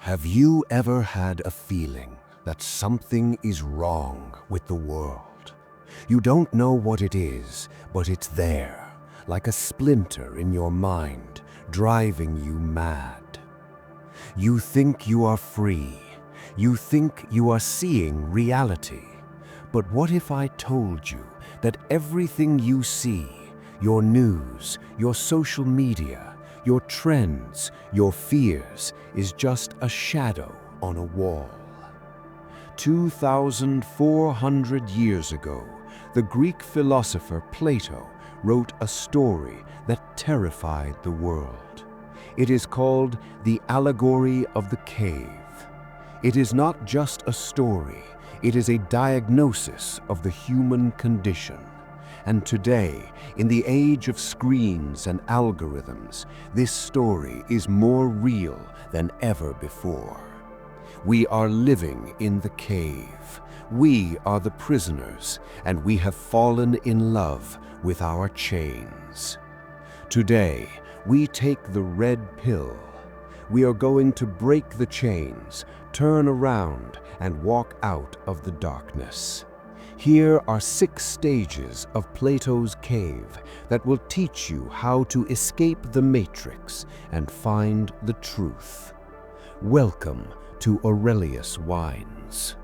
Have you ever had a feeling that something is wrong with the world? You don't know what it is, but it's there, like a splinter in your mind, driving you mad. You think you are free. You think you are seeing reality. But what if I told you that everything you see, your news, your social media, your trends, your fears, is just a shadow on a wall? 2,400 years ago, the Greek philosopher Plato wrote a story that terrified the world. It is called the Allegory of the Cave. It is not just a story, it is a diagnosis of the human condition. And today, in the age of screens and algorithms, this story is more real than ever before. We are living in the cave. We are the prisoners, and we have fallen in love with our chains. Today, we take the red pill. We are going to break the chains, turn around, and walk out of the darkness. Here are 6 stages of Plato's cave that will teach you how to escape the matrix and find the truth. Welcome to Aurelius Wines.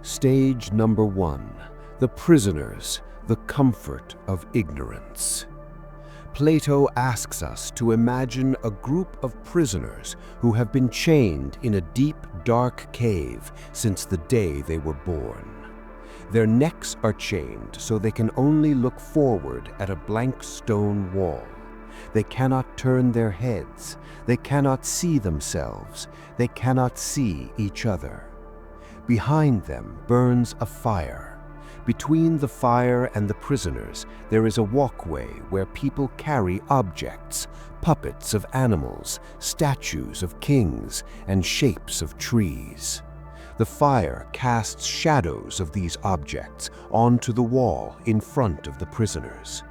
Stage number 1, the prisoners, the comfort of ignorance. Plato asks us to imagine a group of prisoners who have been chained in a deep, dark cave since the day they were born. Their necks are chained so they can only look forward at a blank stone wall. They cannot turn their heads. They cannot see themselves. They cannot see each other. Behind them burns a fire. Between the fire and the prisoners, there is a walkway where people carry objects, puppets of animals, statues of kings, and shapes of trees. The fire casts shadows of these objects onto the wall in front of the prisoners.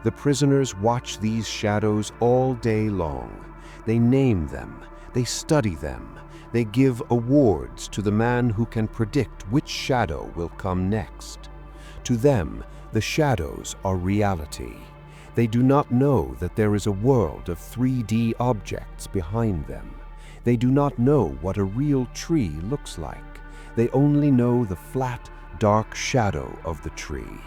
The prisoners watch these shadows all day long. They name them, they study them, they give awards to the man who can predict which shadow will come next. To them, the shadows are reality. They do not know that there is a world of 3D objects behind them. They do not know what a real tree looks like. They only know the flat, dark shadow of the tree.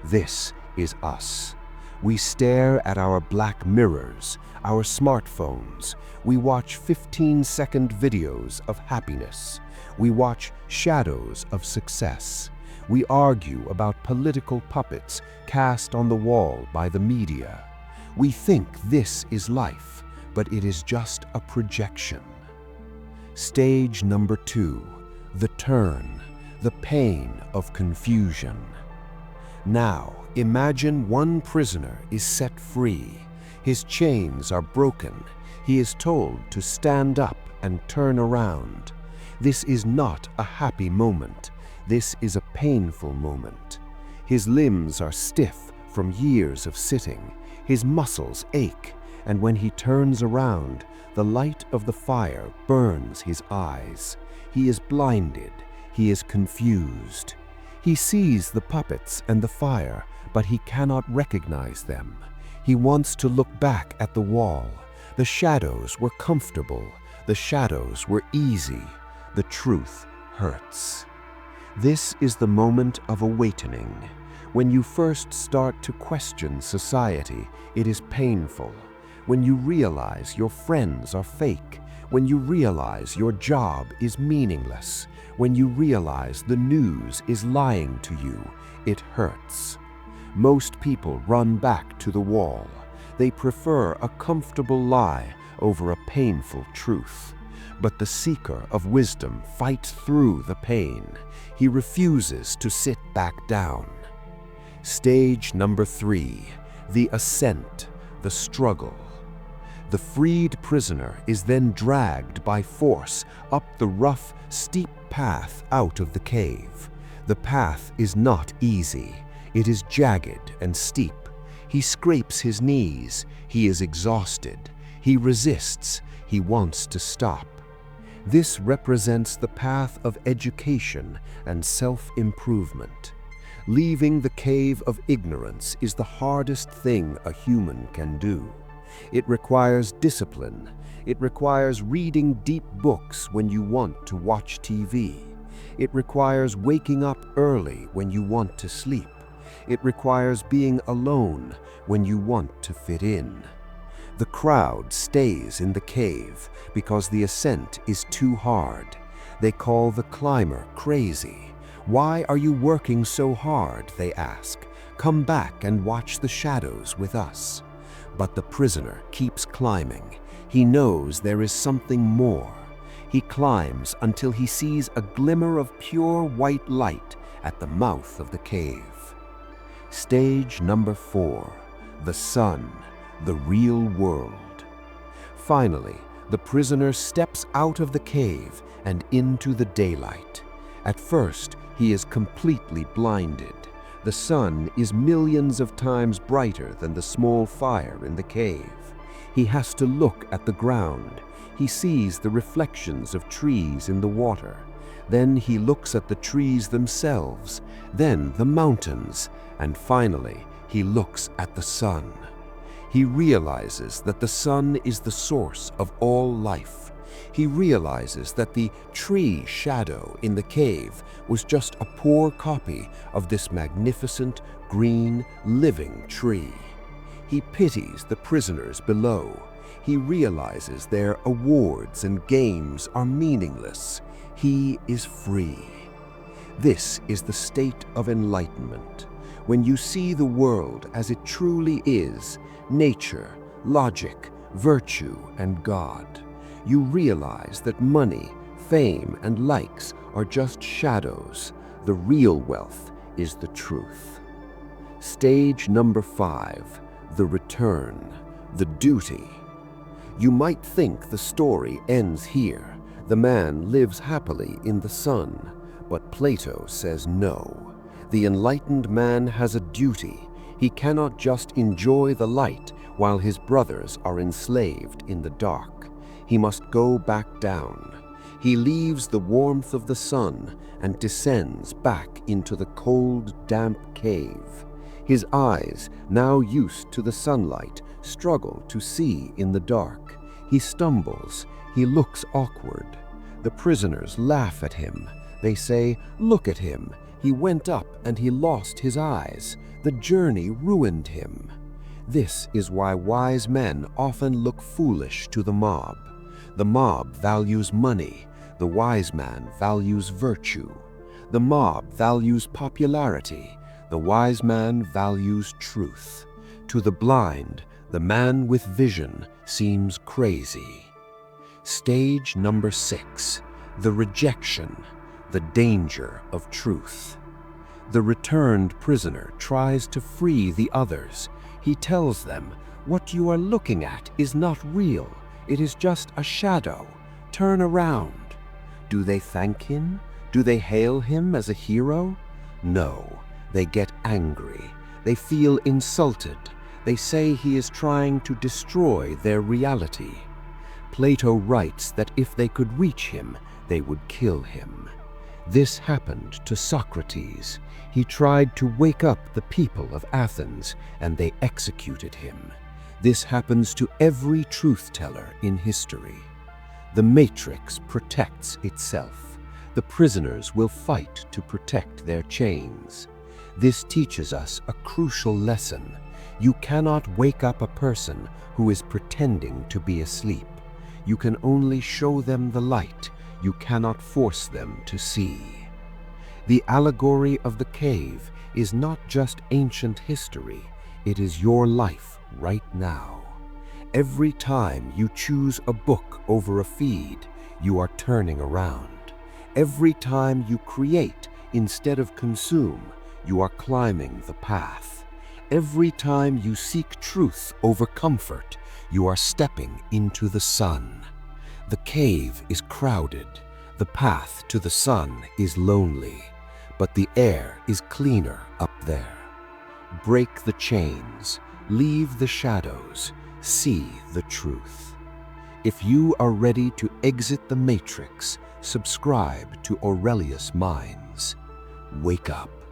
This is us. We stare at our black mirrors, our smartphones. We watch 15-second videos of happiness. We watch shadows of success. We argue about political puppets cast on the wall by the media. We think this is life, but it is just a projection. Stage number 2. The turn, the pain of confusion. Now, imagine one prisoner is set free. His chains are broken. He is told to stand up and turn around. This is not a happy moment. This is a painful moment. His limbs are stiff from years of sitting. His muscles ache, and when he turns around, the light of the fire burns his eyes. He is blinded. He is confused. He sees the puppets and the fire, but he cannot recognize them. He wants to look back at the wall. The shadows were comfortable. The shadows were easy. The truth hurts. This is the moment of awakening. When you first start to question society, it is painful. When you realize your friends are fake, when you realize your job is meaningless, when you realize the news is lying to you, it hurts. Most people run back to the wall. They prefer a comfortable lie over a painful truth. But the seeker of wisdom fights through the pain. He refuses to sit back down. Stage number 3, the ascent, the struggle. The freed prisoner is then dragged by force up the rough, steep path out of the cave. The path is not easy. It is jagged and steep. He scrapes his knees. He is exhausted. He resists. He wants to stop. This represents the path of education and self-improvement. Leaving the cave of ignorance is the hardest thing a human can do. It requires discipline. It requires reading deep books when you want to watch TV. It requires waking up early when you want to sleep. It requires being alone when you want to fit in. The crowd stays in the cave because the ascent is too hard. They call the climber crazy. "Why are you working so hard?" they ask. "Come back and watch the shadows with us." But the prisoner keeps climbing. He knows there is something more. He climbs until he sees a glimmer of pure white light at the mouth of the cave. Stage number 4, the sun, the real world. Finally, the prisoner steps out of the cave and into the daylight. At first, he is completely blinded. The sun is millions of times brighter than the small fire in the cave. He has to look at the ground. He sees the reflections of trees in the water. Then he looks at the trees themselves, then the mountains, and finally he looks at the sun. He realizes that the sun is the source of all life. He realizes that the tree shadow in the cave was just a poor copy of this magnificent, green, living tree. He pities the prisoners below. He realizes their awards and games are meaningless. He is free. This is the state of enlightenment. When you see the world as it truly is, nature, logic, virtue, and God, you realize that money, fame, and likes are just shadows. The real wealth is the truth. Stage number 5, the return, the duty. You might think the story ends here. The man lives happily in the sun, but Plato says no. The enlightened man has a duty. He cannot just enjoy the light while his brothers are enslaved in the dark. He must go back down. He leaves the warmth of the sun and descends back into the cold, damp cave. His eyes, now used to the sunlight, struggle to see in the dark. He stumbles. He looks awkward. The prisoners laugh at him. They say, "Look at him. He went up and he lost his eyes. The journey ruined him." This is why wise men often look foolish to the mob. The mob values money. The wise man values virtue. The mob values popularity. The wise man values truth. To the blind, the man with vision seems crazy. Stage number 6, the rejection, the danger of truth. The returned prisoner tries to free the others. He tells them, "What you are looking at is not real. It is just a shadow. Turn around." Do they thank him? Do they hail him as a hero? No, they get angry. They feel insulted. They say he is trying to destroy their reality. Plato writes that if they could reach him, they would kill him. This happened to Socrates. He tried to wake up the people of Athens, and they executed him. This happens to every truth-teller in history. The matrix protects itself. The prisoners will fight to protect their chains. This teaches us a crucial lesson. You cannot wake up a person who is pretending to be asleep. You can only show them the light. You cannot force them to see. The allegory of the cave is not just ancient history. It is your life right now. Every time you choose a book over a feed, you are turning around. Every time you create instead of consume, you are climbing the path. Every time you seek truth over comfort, you are stepping into the sun. The cave is crowded. The path to the sun is lonely, but the air is cleaner up there. Break the chains, leave the shadows, see the truth. If you are ready to exit the matrix, subscribe to Aurelius Minds. Wake up.